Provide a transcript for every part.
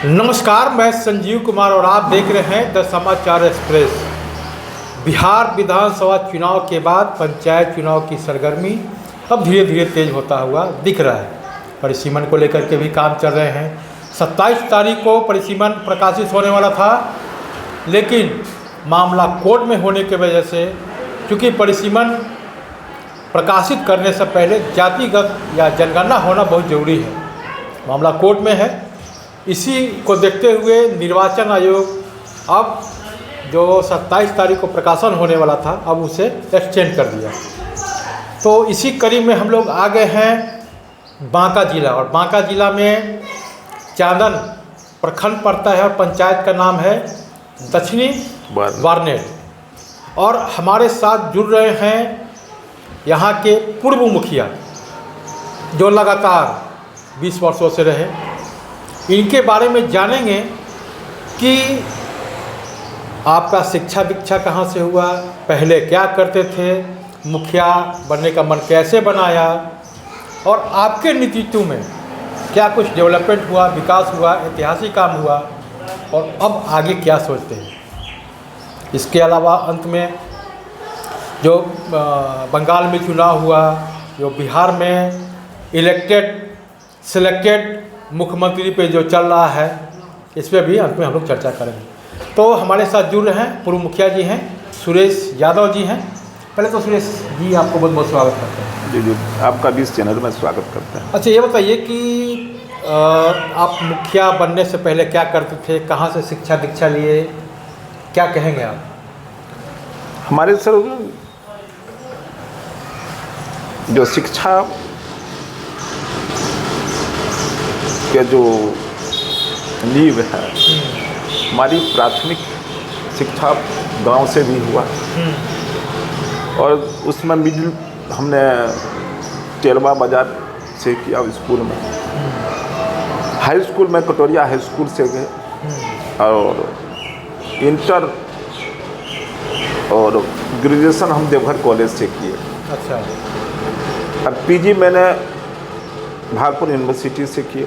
नमस्कार, मैं संजीव कुमार और आप देख रहे हैं द समाचार एक्सप्रेस। बिहार विधानसभा चुनाव के बाद पंचायत चुनाव की सरगर्मी अब धीरे धीरे तेज होता हुआ दिख रहा है। परिसीमन को लेकर के भी काम चल रहे हैं। 27 तारीख को परिसीमन प्रकाशित होने वाला था, लेकिन मामला कोर्ट में होने की वजह से, चूँकि परिसीमन प्रकाशित करने से पहले जातिगत या जनगणना होना बहुत ज़रूरी है, मामला कोर्ट में है। इसी को देखते हुए निर्वाचन आयोग अब जो 27 तारीख को प्रकाशन होने वाला था, अब उसे एक्सटेंड कर दिया। तो इसी कड़ी में हम लोग आ गए हैं बांका जिला, और बांका जिला में चांदन प्रखंड पड़ता है और पंचायत का नाम है दक्षिणी वारनेट। और हमारे साथ जुड़ रहे हैं यहाँ के पूर्व मुखिया जो लगातार 20 वर्षों से रहे। इनके बारे में जानेंगे कि आपका शिक्षा दीक्षा कहाँ से हुआ, पहले क्या करते थे, मुखिया बनने का मन कैसे बनाया, और आपके नेतृत्व में क्या कुछ डेवलपमेंट हुआ, विकास हुआ, ऐतिहासिक काम हुआ, और अब आगे क्या सोचते हैं। इसके अलावा अंत में जो बंगाल में चुनाव हुआ, जो बिहार में सिलेक्टेड मुख्यमंत्री पे जो चल रहा है, इस पर भी अंत में हम लोग चर्चा करेंगे। तो हमारे साथ जुड़ रहे हैं पूर्व मुखिया जी हैं, सुरेश यादव जी हैं। पहले तो सुरेश जी आपको बहुत बहुत स्वागत करते हैं। जी, आपका भी इस चैनल में स्वागत करते हैं। अच्छा, ये बताइए कि आप मुखिया बनने से पहले क्या करते थे, कहाँ से शिक्षा दीक्षा लिए, क्या कहेंगे आप। हमारे सर जो शिक्षा के जो नींव है, हमारी प्राथमिक शिक्षा गांव से भी हुआ, और उसमें मिडिल हमने टेलवा बाजार से किया स्कूल में। हाई स्कूल में कटोरिया हाई स्कूल से गए, और इंटर और ग्रेजुएशन हम देवघर कॉलेज से किए। अच्छा। अब पीजी मैंने भागलपुर यूनिवर्सिटी से किए।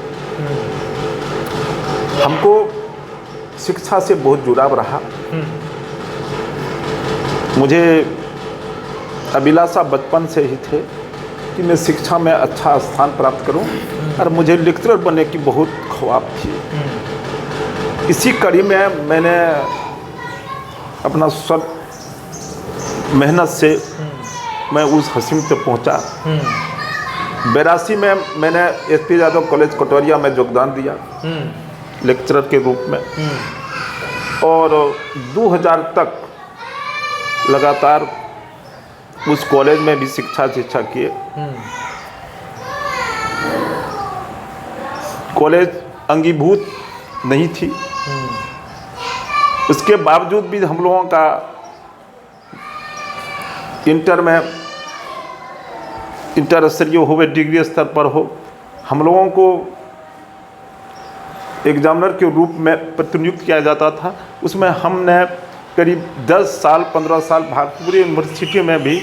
हमको शिक्षा से बहुत जुड़ाव रहा। मुझे अभिलाषा बचपन से ही थे कि मैं शिक्षा में अच्छा स्थान प्राप्त करूं, और मुझे लेक्चरर बनने की बहुत ख्वाब थी। इसी कड़ी में मैंने अपना सब मेहनत से मैं उस हसीम तक पहुंचा। 82 में मैंने एसपी यादव कॉलेज कटोरिया में योगदान दिया लेक्चरर के रूप में, और 2000 तक लगातार उस कॉलेज में भी शिक्षा किए। कॉलेज अंगीभूत नहीं थी, उसके बावजूद भी हम लोगों का इंटर में इंटर स्तरीय हो, डिग्री स्तर पर हो, हम लोगों को एग्जामिनर के रूप में प्रतिनियुक्त किया जाता था। उसमें हमने करीब 10 साल 15 साल भागलपुर यूनिवर्सिटी में भी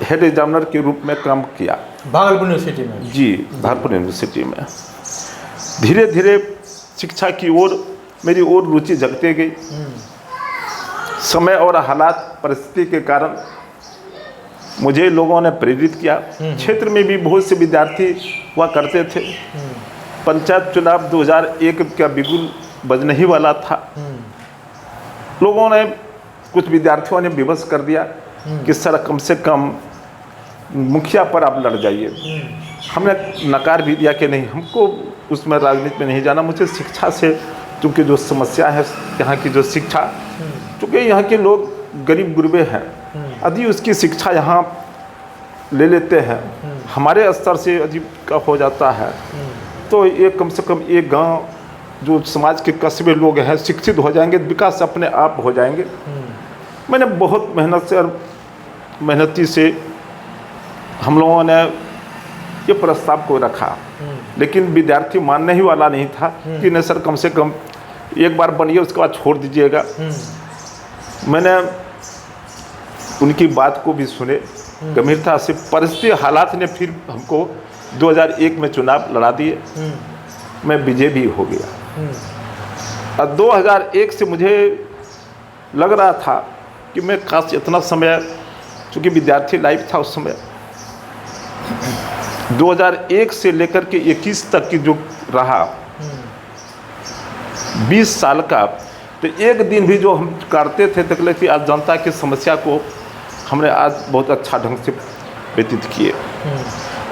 हेड एग्जामिनर के रूप में काम किया। भागलपुर यूनिवर्सिटी में? जी, भागलपुर यूनिवर्सिटी में। धीरे धीरे शिक्षा की ओर मेरी और रुचि जगते गई। समय और हालात परिस्थिति के कारण मुझे लोगों ने प्रेरित किया। क्षेत्र में भी बहुत से विद्यार्थी हुआ करते थे। पंचायत चुनाव 2001 का बिगुल बजने ही वाला था। लोगों ने, कुछ विद्यार्थियों ने विवश कर दिया कि सर कम से कम मुखिया पर आप लड़ जाइए। हमने नकार भी दिया कि नहीं, हमको उसमें राजनीति में नहीं जाना। मुझे शिक्षा से, चूँकि जो समस्या है यहाँ की, जो शिक्षा, चूँकि यहाँ के लोग गरीब गुरबे हैं, यदि उसकी शिक्षा यहाँ ले लेते हैं, हमारे स्तर से यदि का हो जाता है, तो ये कम से कम एक गांव, जो समाज के कस्बे लोग हैं, शिक्षित हो जाएंगे, विकास अपने आप हो जाएंगे। मैंने बहुत मेहनत से और मेहनती से हम लोगों ने ये प्रस्ताव को रखा, लेकिन विद्यार्थी मानने ही वाला नहीं था कि नहीं सर, कम से कम एक बार बनिए, उसके बाद छोड़ दीजिएगा। मैंने उनकी बात को भी सुने गंभीरता से। परिस्थिति हालात ने फिर हमको 2001 में चुनाव लड़ा दिए। मैं विजय भी हो गया। और 2001 से मुझे लग रहा था कि मैं खास इतना समय, चूँकि विद्यार्थी लाइफ था उस समय, 2001 से लेकर के 21 तक की जो रहा 20 साल का, तो एक दिन भी जो हम काटते थे तक कि आज जनता की समस्या को हमने आज बहुत अच्छा ढंग से व्यतीत किए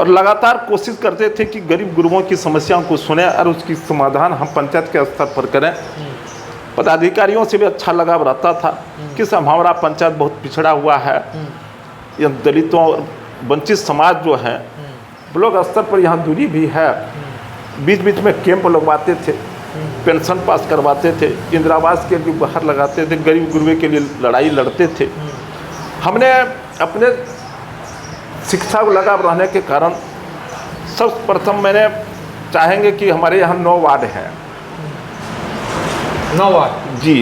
और लगातार कोशिश करते थे कि गरीब गुरुओं की समस्याओं को सुने और उसकी समाधान हम पंचायत के स्तर पर करें। पदाधिकारियों से भी अच्छा लगाव रहता था कि हमारा पंचायत बहुत पिछड़ा हुआ है, यह दलितों और वंचित समाज जो है ब्लॉक स्तर पर यहाँ दूरी भी है। बीच बीच में कैंप लगवाते थे, पेंशन पास करवाते थे, इंदिरावास के लिए बाहर लगाते थे, गरीब गुरुए के लिए लड़ाई लड़ते थे। हमने अपने शिक्षा को लगाव रहने के कारण सर्वप्रथम मैंने चाहेंगे कि हमारे यहाँ 9 वार्ड हैं। 9 वार्ड जी,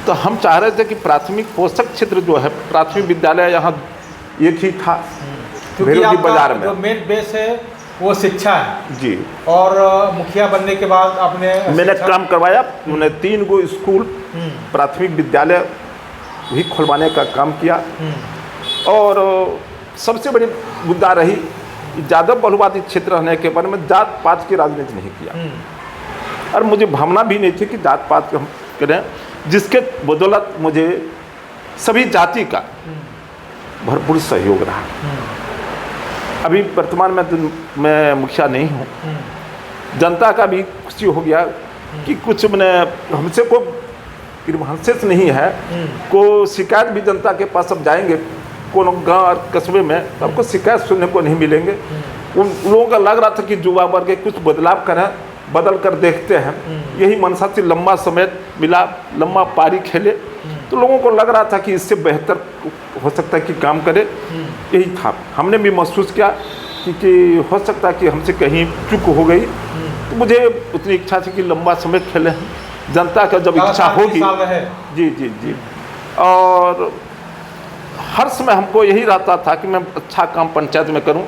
तो हम चाह रहे थे कि प्राथमिक पोषक क्षेत्र जो है, प्राथमिक विद्यालय यहाँ एक ही था भेरोगी बाजार में। जो मेन बेस है वो शिक्षा है जी, और मुखिया बनने के बाद मैंने काम करवाया। मैंने 3 गो स्कूल प्राथमिक विद्यालय भी खुलवाने का काम किया और सबसे बड़ी मुद्दा रही यादव बहुलवादी क्षेत्र रहने के बारे में जात पात की राजनीति नहीं किया और मुझे भावना भी नहीं थी कि जात पात हम करें, जिसके बदौलत मुझे सभी जाति का भरपूर सहयोग रहा। अभी वर्तमान में तो मैं मुखिया नहीं हूँ, जनता का भी खुशी हो गया कि कुछ मैंने हमसे को ग्रीवांसेस नहीं है, को शिकायत भी जनता के पास अब जाएंगे कोनो गांव और कस्बे में आपको शिकायत सुनने को नहीं मिलेंगे। उन लोगों का लग रहा था कि युवा वर्ग के कुछ बदलाव करें, बदल कर देखते हैं। यही मनसा से लंबा समय मिला, लंबा पारी खेले, तो लोगों को लग रहा था कि इससे बेहतर हो सकता है कि काम करे। यही था, हमने भी महसूस किया कि हो सकता है कि हमसे कहीं चूक हो गई, तो मुझे उतनी इच्छा थी कि लंबा समय खेले। जनता का जब इच्छा होगी, जी जी जी, और हर समय हमको यही रहता था कि मैं अच्छा काम पंचायत में करूं,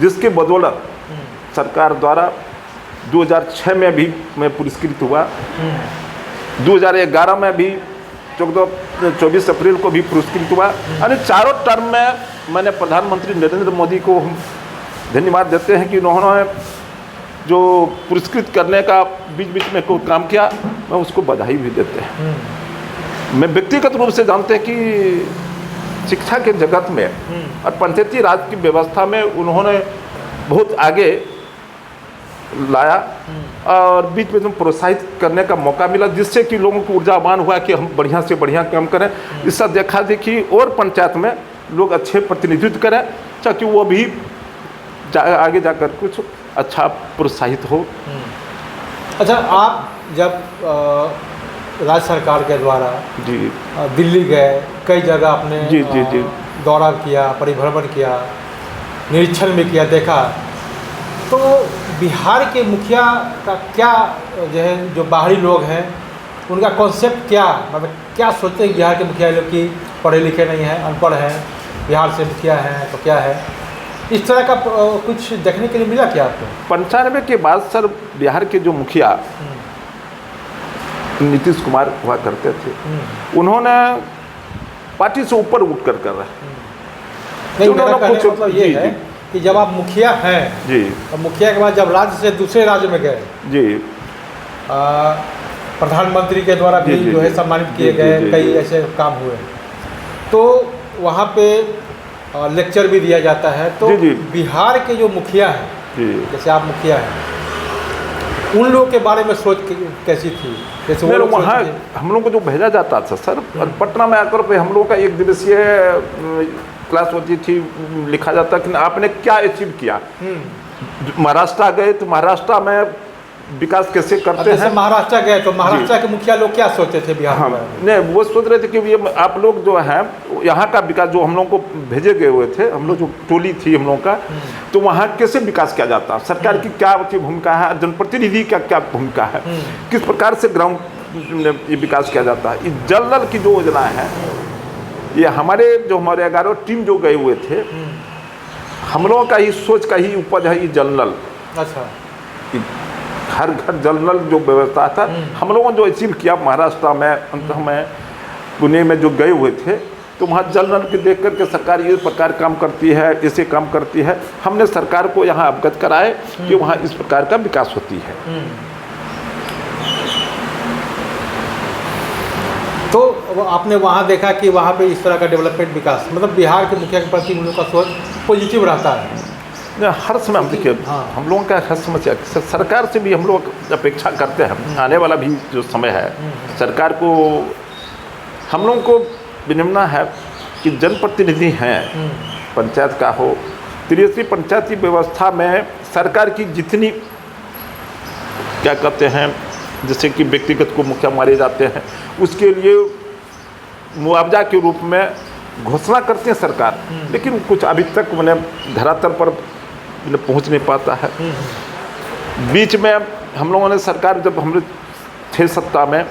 जिसके बदौलत सरकार द्वारा 2006 में भी मैं पुरस्कृत हुआ, 2011 में भी 24 अप्रैल को भी पुरस्कृत हुआ। यानी चारों टर्म में मैंने प्रधानमंत्री नरेंद्र मोदी को हम धन्यवाद देते हैं कि उन्होंने जो पुरस्कृत करने का बीच बीच में कोई काम किया, मैं उसको बधाई भी देते हैं। मैं व्यक्तिगत रूप से जानते हैं कि शिक्षा के जगत में और पंचायती राज की व्यवस्था में उन्होंने बहुत आगे लाया और बीच में प्रोत्साहित करने का मौका मिला, जिससे कि लोगों को ऊर्जावान हुआ कि हम बढ़िया से बढ़िया काम करें। इससे देखा देखी और पंचायत में लोग अच्छे प्रतिनिधित्व करें, ताकि वो भी आगे जाकर कुछ अच्छा प्रोत्साहित हो। अच्छा, आप जब राज्य सरकार के द्वारा जी दिल्ली गए, कई जगह आपने जी दौरा किया, परिभ्रमण किया, निरीक्षण भी किया, देखा, तो बिहार के मुखिया का क्या जो है, जो बाहरी लोग हैं उनका कॉन्सेप्ट क्या, मतलब क्या सोचते हैं बिहार के मुखिया लोग कि पढ़े लिखे नहीं हैं, अनपढ़ हैं, बिहार से मुखिया हैं तो क्या है, इस तरह का कुछ देखने के लिए मिला क्या आपको? 95 के बाद सर बिहार के जो मुखिया नीतीश कुमार हुआ करते थे, उन्होंने पार्टी से ऊपर उठ कर रहे नहीं, मेरा कहने का मतलब ये है कि जब आप मुखिया हैं जी, और मुखिया के बाद जब राज्य से दूसरे राज्य में गए जी, प्रधानमंत्री के द्वारा भी जो है सम्मानित किए गए, कई ऐसे काम हुए, तो वहाँ पे लेक्चर भी दिया जाता है। तो बिहार के जो मुखिया हैं, जैसे आप मुखिया हैं, उन लोगों के बारे में सोच कैसी थी? जैसे वो वहाँ हम लोग को जो भेजा जाता था सर, पटना में आकर पे हम लोग का 1 दिवसीय क्लास होती थी, लिखा जाता कि आपने क्या अचीव किया। महाराष्ट्र गए तो महाराष्ट्र में विकास कैसे करते हैं। महाराष्ट्र गए तो महाराष्ट्र के मुखिया लोग क्या सोचते थे बिहार में? नहीं, वो सोच रहे थे कि ये आप लोग जो हैं यहाँ का विकास, जो हम लोग को भेजे गए हुए थे, हम लोग जो टोली थी हम लोग का, तो वहाँ कैसे विकास किया जाता, सरकार की क्या भूमिका है, जनप्रतिनिधि का क्या भूमिका है, किस प्रकार से ग्राउंड ये विकास किया जाता है। इस जल नल की जो योजना है, ये हमारे 11 टीम जो गए हुए थे, हम लोगों का ही सोच का ही उपज है ये जल नल। अच्छा, घर घर जल नल जो व्यवस्था था, हम लोगों ने जो अचीव किया महाराष्ट्र में, अंत में पुणे में जो गए हुए थे, तो वहाँ जल नल के देख करके सरकार ये प्रकार काम करती है, ऐसे काम करती है, हमने सरकार को यहाँ अवगत कराए कि वहाँ इस प्रकार का विकास होती है। तो आपने वहाँ देखा कि वहाँ पे इस तरह का डेवलपमेंट विकास, मतलब बिहार के मुखिया के प्रति उन लोगों का सोच पॉजिटिव रहता है। हर समय हम देखिए, हम लोगों का हर समस्या सरकार से भी हम लोग अपेक्षा करते हैं, आने वाला भी जो समय है सरकार को हम लोगों को विनम्रता है कि जनप्रतिनिधि हैं, पंचायत का हो, 83 पंचायती व्यवस्था में सरकार की जितनी क्या कहते हैं, जैसे कि व्यक्तिगत को मुखिया मारे जाते हैं, उसके लिए मुआवजा के रूप में घोषणा करते हैं सरकार, लेकिन कुछ अभी तक मैंने धरातल पर पहुंच नहीं पाता है। बीच में हम लोगों ने सरकार, जब हम थे सत्ता में,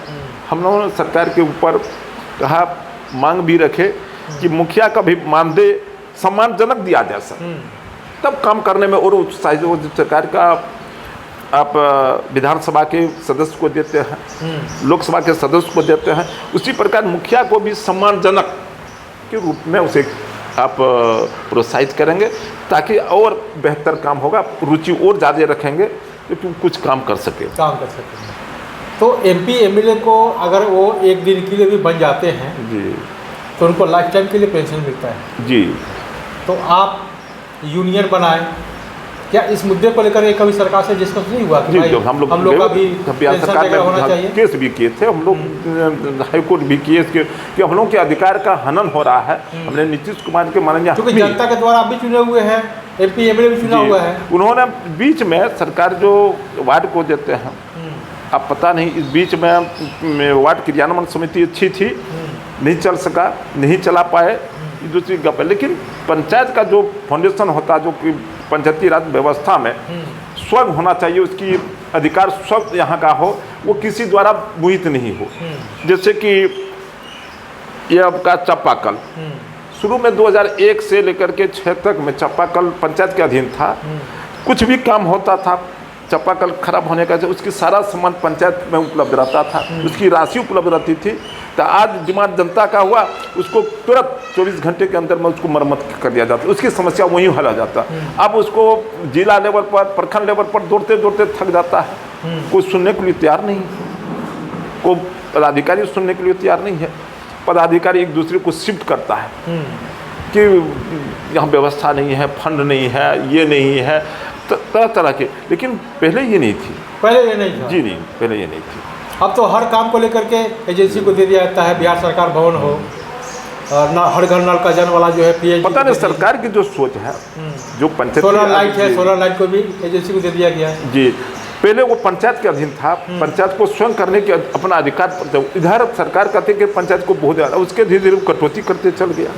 हम लोगों ने सरकार के ऊपर कहा, मांग भी रखे कि मुखिया का भी मानदेय सम्मानजनक दिया जाए सर, तब काम करने में और उत्साहित। सरकार का आप विधानसभा के सदस्य को देते हैं, लोकसभा के सदस्य को देते हैं, उसी प्रकार मुखिया को भी सम्मानजनक के रूप में उसे आप प्रोत्साहित करेंगे, ताकि और बेहतर काम होगा, रुचि और ज़्यादा रखेंगे तो कुछ काम कर सकेंगे। तो एमपी एमएलए को अगर वो एक दिन के लिए भी बन जाते हैं जी, तो उनको लाइफ टाइम के लिए पेंशन मिलता है जी। तो आप यूनियन बनाएं, क्या इस मुद्दे को लेकर एक कभी सरकार से डिस्कस नहीं हुआ कि भाई हम लोग का भी बिहार सरकार में होना चाहिए? केस भी किए थे हम लोग, हाई कोर्ट भी किए कि हम लोग के अधिकार का हनन हो रहा है। हमने नीतीश कुमार के माननीय, क्योंकि जनता के द्वारा आप भी चुने हुए हैं, एमपी एमएलए भी चुना हुआ है, उन्होंने बीच में सरकार जो वार्ड को देते हैं, अब पता नहीं इस बीच में वार्ड क्रियान्वयन समिति अच्छी थी, नहीं चल सका, नहीं चला पाए, दूसरी गप है। लेकिन पंचायत का जो फाउंडेशन होता है, जो कि पंचायती राज व्यवस्था में स्वयं होना चाहिए, उसकी अधिकार स्वयं यहाँ का हो, वो किसी द्वारा मुहित नहीं हो। जैसे कि ये आपका चापाकल शुरू में 2001 से लेकर के 6 तक में चापाकल पंचायत के अधीन था। कुछ भी काम होता था, चापाकल खराब होने का उसकी सारा सामान पंचायत में उपलब्ध रहता था, उसकी राशि उपलब्ध रहती थी। तो आज डिमांड जनता का हुआ, उसको तुरंत 24 घंटे के अंदर में उसको मरम्मत कर दिया जाता, उसकी समस्या वहीं हल आ जाता। अब उसको जिला लेवल पर, प्रखंड लेवल पर दौड़ते दौड़ते थक जाता है, कोई सुनने के लिए तैयार नहीं, कोई पदाधिकारी सुनने के लिए तैयार नहीं है। पदाधिकारी एक दूसरे को शिफ्ट करता है कि यहाँ व्यवस्था नहीं है, फंड नहीं है, ये नहीं है, तरह तरह के। लेकिन पहले ये नहीं थी, पहले ये नहीं था जी, नहीं, पहले ये नहीं थी। अब तो हर काम को लेकर के एजेंसी को दे दिया जाता है, बिहार सरकार भवन हो, ना हर घर नल का जल वाला जो है पीएच, पता नहीं सरकार की जो सोच है, जो पंचायत सोलर लाइट है, सोलर लाइट को भी एजेंसी को दे दिया गया है जी। पहले वो पंचायत के अधीन था, पंचायत को स्वयं करने के अपना अधिकार, इधर सरकार कहते कि पंचायत को बहुत ज़्यादा, उसके धीरे धीरे कटौती करते चल गया।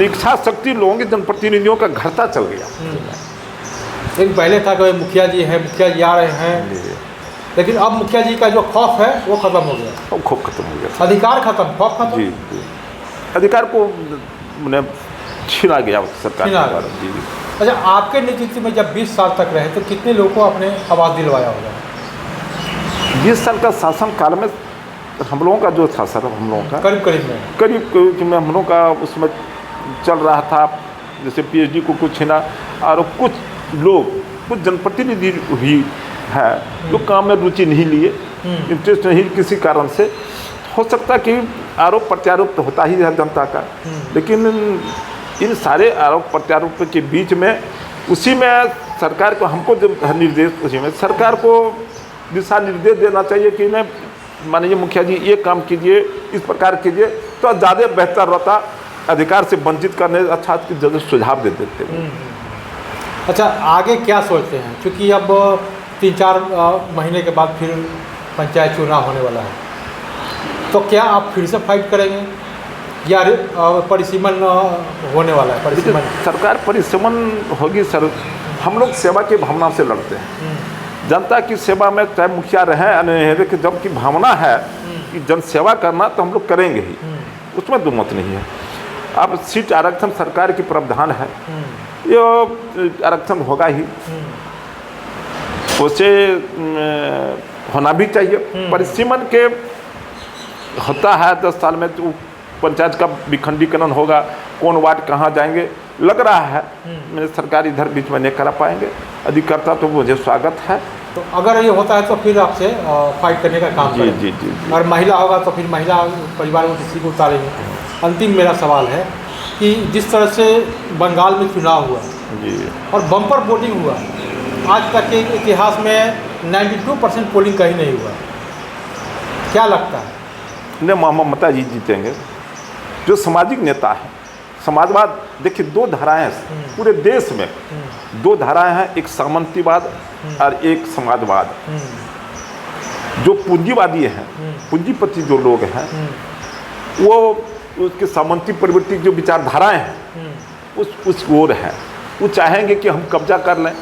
इच्छा शक्ति लोगों के जनप्रतिनिधियों का घटता चल गया। लेकिन पहले था कि मुखिया जी हैं, मुखिया जी आ रहे हैं, लेकिन अब मुखिया जी का जो खौफ है वो खत्म हो गया, वो खौफ खत्म हो गया, अधिकार खत्म, खौफ खत्म। जी, अधिकार को छीना गया सरकार के द्वारा। जी। अच्छा, आपके नेतृत्व में जब 20 साल तक रहे तो कितने लोगों को आपने आवास दिलवाया होगा? 20 साल का शासन काल में हम लोगों का जो था सर, हम लोगों का करीब में हम लोगों का उसमें चल रहा था, जैसे पीएचडी को कुछ छीना, और कुछ लोग, कुछ जनप्रतिनिधि भी है जो काम में रुचि नहीं लिए, इंटरेस्ट नहीं किसी कारण से। हो सकता कि आरोप प्रत्यारोप तो होता ही है जनता का, लेकिन इन सारे आरोप प्रत्यारोप के बीच में उसी में सरकार को, हमको जब निर्देश, उसी में सरकार को दिशा निर्देश देना चाहिए कि नहीं माननीय मुखिया जी ये काम कीजिए, इस प्रकार कीजिए, तो ज़्यादा बेहतर रहता। अधिकार से वंचित करने अच्छा जरूर सुझाव दे देते हैं। अच्छा, आगे क्या सोचते हैं, क्योंकि अब 3-4 महीने के बाद फिर पंचायत चुनाव होने वाला है, तो क्या आप फिर से फाइट करेंगे या परिसीमन होने वाला है? परिसीमन सरकार परिसीमन होगी सर। हम लोग सेवा की भावना से लड़ते हैं, जनता की सेवा में, चाहे मुखिया रहे, लेकिन जब की भावना है कि जन सेवा करना तो हम लोग करेंगे ही, उसमें दो मत नहीं है। अब सीट आरक्षण सरकार की प्रावधान है, ये आरक्षण होगा ही, उसे होना भी चाहिए। परिसीमन के होता है 10 साल में, तो पंचायत का विखंडीकरण होगा, कौन वार्ड कहाँ जाएंगे, लग रहा है मेरे सरकार इधर बीच में नहीं करा पाएंगे। यदि करता तो मुझे स्वागत है। तो अगर ये होता है तो फिर आपसे फाइट करने का काम जी करें। जी जी जी। और महिला होगा तो फिर महिला परिवार में किसी को उतारेंगे। अंतिम मेरा सवाल है कि जिस तरह से बंगाल में चुनाव हुआ जी और बम्पर वोटिंग हुआ, आज तक के इतिहास में 92% पोलिंग कहीं नहीं हुआ, क्या लगता है? नहीं, ममता जी जीतेंगे। जो सामाजिक नेता है, समाजवाद, देखिए 2 धाराएं पूरे देश में, 2 धाराएं हैं, एक सामंतीवाद और एक समाजवाद। जो पूंजीवादी हैं, पूंजीपति जो लोग हैं, वो उसके सामंती प्रवृत्ति जो विचारधाराएं हैं उस ओर है। वो चाहेंगे कि हम कब्जा कर लें।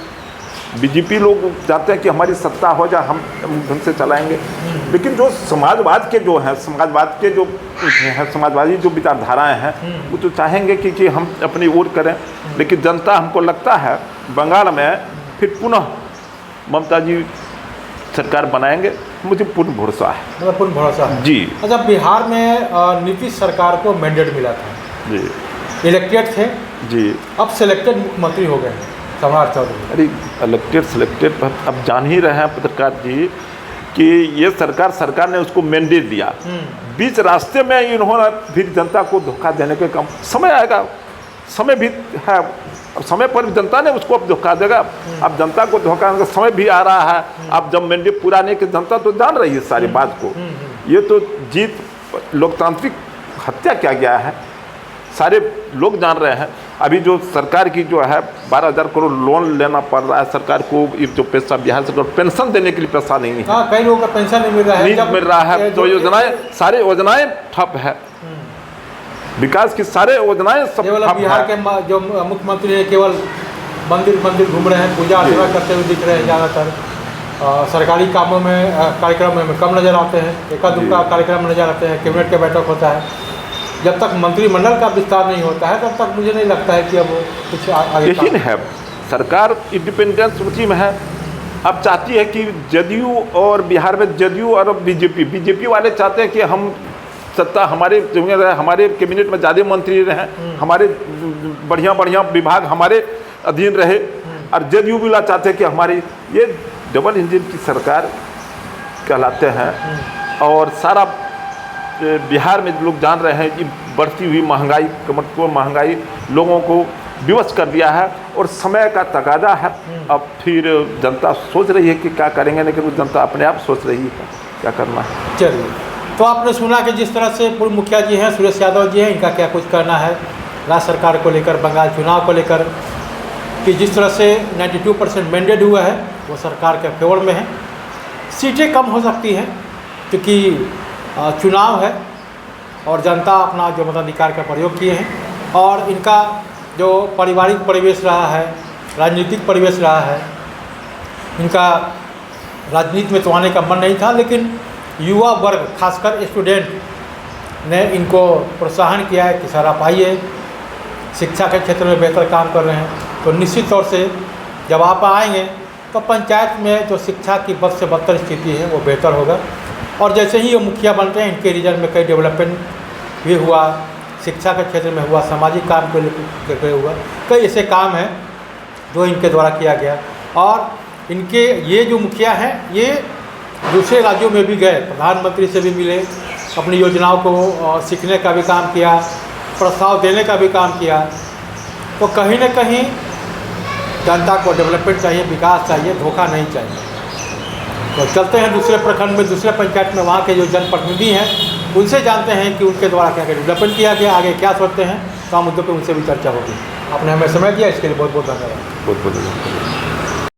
बीजेपी लोग चाहते हैं कि हमारी सत्ता हो जाए, हम ढंग से चलाएंगे। लेकिन जो समाजवाद के जो हैं, समाजवाद के जो हैं, समाजवादी जो विचारधाराएं हैं, वो तो चाहेंगे कि हम अपनी ओर करें। लेकिन जनता, हमको लगता है बंगाल में फिर पुनः ममता जी सरकार बनाएंगे, मुझे पूर्ण भरोसा है। मतलब पूर्ण भरोसा है जी। अच्छा, बिहार में नीतीश सरकार को मैंडेट मिला था जी, इलेक्टेड थे जी। अब सिलेक्टेड मुख्यमंत्री हो गए हैं सम्राट चौधरी। अरे इलेक्टेड सिलेक्टेड अब जान ही रहे हैं पत्रकार जी कि ये सरकार ने उसको मैंडेट दिया, बीच रास्ते में इन्होंने फिर जनता को धोखा देने के काम, समय आएगा, समय भी है, अब समय पर जनता ने उसको अब धोखा देगा। अब जनता को धोखा देने का समय भी आ रहा है। अब जब मैंडेट पूरा नहीं कि जनता तो जान रही है सारी बात को। ये तो जीत, लोकतांत्रिक हत्या किया गया है, सारे लोग जान रहे हैं। अभी जो सरकार की जो है 12,000 करोड़ लोन लेना पड़ रहा है सरकार को, ये जो पैसा बिहार सरकार पेंशन देने के लिए पैसा नहीं है। हाँ, कई लोगों का पेंशन नहीं मिल रहा है, नहीं मिल रहा है, तो योजनाएं, सारे योजनाएं ठप है, विकास की सारे योजनाएं सब केवल ठप बिहार है। के जो मुख्यमंत्री हैं केवल मंदिर घूम रहे हैं, पूजा अर्चना करते हुए दिख रहे हैं ज़्यादातर। सरकारी कामों में, कार्यक्रम में कम नज़र आते हैं, एका दुक्का कार्यक्रम में नजर आते हैं, कैबिनेट का बैठक होता है। जब तक मंत्रिमंडल का विस्तार नहीं होता है तब तक मुझे नहीं लगता है कि अब कुछ आगे यही है, सरकार इंडिपेंडेंस उसी में है। अब चाहती है कि जदयू, और बिहार में जदयू और बीजेपी वाले चाहते हैं कि हम सत्ता हमारे कैबिनेट में ज़्यादा मंत्री रहें, हमारे बढ़िया विभाग हमारे अधीन रहे, और जदयू वाला चाहते हैं कि हमारी ये डबल इंजन की सरकार कहलाते हैं। और सारा बिहार में लोग जान रहे हैं कि बढ़ती हुई महंगाई, कमरतोड़ महंगाई लोगों को विवश कर दिया है, और समय का तकाजा है। अब फिर जनता सोच रही है कि क्या करेंगे, लेकिन जनता अपने आप सोच रही है क्या करना है। चलिए, तो आपने सुना कि जिस तरह से पूर्व मुखिया जी हैं, सुरेश यादव जी हैं, इनका क्या कुछ करना है राज्य सरकार को लेकर, बंगाल चुनाव को लेकर, कि जिस तरह से 92% मैंडेट हुआ है वो सरकार के फेवर में है। सीटें कम हो सकती हैं क्योंकि चुनाव है और जनता अपना जो मताधिकार का प्रयोग किए हैं, और इनका जो पारिवारिक परिवेश रहा है, राजनीतिक परिवेश रहा है, इनका राजनीति में तो आने का मन नहीं था, लेकिन युवा वर्ग खासकर स्टूडेंट ने इनको प्रोत्साहन किया है कि सर आप आइए, शिक्षा के क्षेत्र में बेहतर काम कर रहे हैं। तो निश्चित तौर से जब आप आएंगे तो पंचायत में जो शिक्षा की बद से बदतर स्थिति है वो बेहतर होगा। और जैसे ही ये मुखिया बनते हैं, इनके रीजन में कई डेवलपमेंट भी हुआ, शिक्षा के क्षेत्र में हुआ, सामाजिक काम के लिए हुआ, कई ऐसे काम हैं जो इनके द्वारा किया गया। और इनके ये जो मुखिया हैं ये दूसरे राज्यों में भी गए, प्रधानमंत्री से भी मिले, अपनी योजनाओं को सीखने का भी काम किया, प्रस्ताव देने का भी काम किया। तो कहीं न कहीं जनता को डेवलपमेंट चाहिए, विकास चाहिए, धोखा नहीं चाहिए। तो चलते हैं दूसरे प्रखंड में, दूसरे पंचायत में, वहाँ के जो जनप्रतिनिधि हैं उनसे जानते हैं कि उनके द्वारा क्या क्या डेवलपमेंट किया गया, आगे क्या सोचते हैं। तो हम मुद्दों पर उनसे भी चर्चा होगी। आपने हमें समय दिया, इसके लिए बहुत बहुत धन्यवाद। बहुत बहुत धन्यवाद।